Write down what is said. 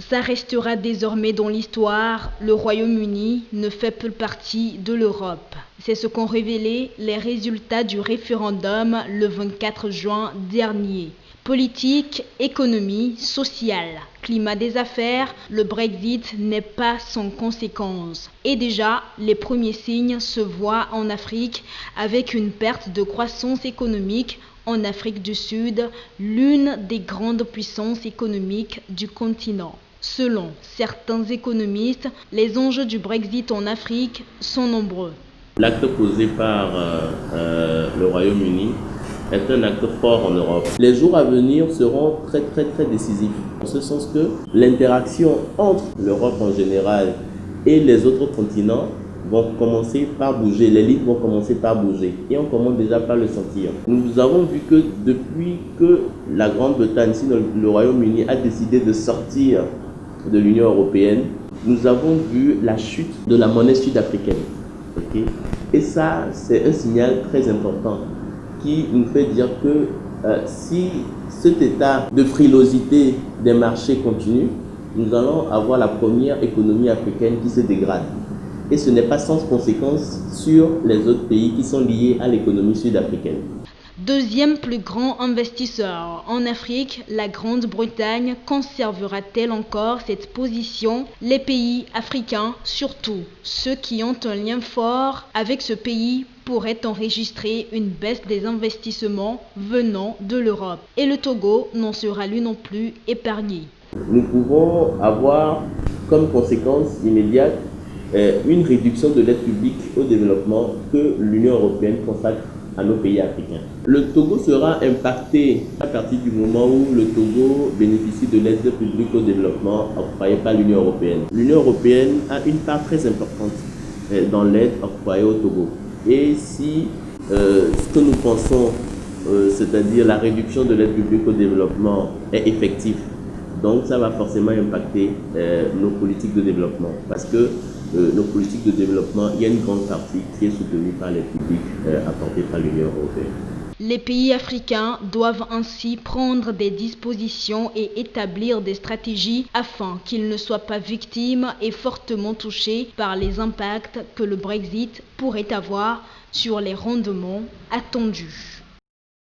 Ça restera désormais dans l'histoire, le Royaume-Uni ne fait plus partie de l'Europe. C'est ce qu'ont révélé les résultats du référendum le 24 juin dernier. Politique, économie, sociale, climat des affaires, le Brexit n'est pas sans conséquences. Et déjà, les premiers signes se voient en Afrique avec une perte de croissance économique en Afrique du Sud, l'une des grandes puissances économiques du continent. Selon certains économistes, les enjeux du Brexit en Afrique sont nombreux. L'acte posé par le Royaume-Uni est un acte fort en Europe. Les jours à venir seront très décisifs, en ce sens que l'interaction entre l'Europe en général et les autres continents vont commencer par bouger, les lignes vont commencer par bouger et on commence déjà par le sentir. Nous avons vu que depuis que la Grande-Bretagne, sinon le Royaume-Uni, a décidé de sortir de l'Union européenne, nous avons vu la chute de la monnaie sud-africaine. Okay? Et ça, c'est un signal très important qui nous fait dire que si cet état de frilosité des marchés continue, nous allons avoir la première économie africaine qui se dégrade. Et ce n'est pas sans conséquence sur les autres pays qui sont liés à l'économie sud-africaine. Deuxième plus grand investisseur en Afrique, la Grande-Bretagne conservera-t-elle encore cette position? Les pays africains, surtout ceux qui ont un lien fort avec ce pays, pourraient enregistrer une baisse des investissements venant de l'Europe. Et le Togo n'en sera lui non plus épargné. Nous pouvons avoir comme conséquence immédiate une réduction de l'aide publique au développement que l'Union européenne consacre à nos pays africains. Le Togo sera impacté à partir du moment où le Togo bénéficie de l'aide publique au développement octroyée par l'Union européenne. L'Union européenne a une part très importante dans l'aide octroyée au Togo. Et si ce que nous pensons, c'est-à-dire la réduction de l'aide publique au développement, est effective, donc ça va forcément impacter nos politiques de développement. Parce que nos politiques de développement, il y a une grande partie qui est soutenue par les publics apportés par l'Union européenne. Les pays africains doivent ainsi prendre des dispositions et établir des stratégies afin qu'ils ne soient pas victimes et fortement touchés par les impacts que le Brexit pourrait avoir sur les rendements attendus.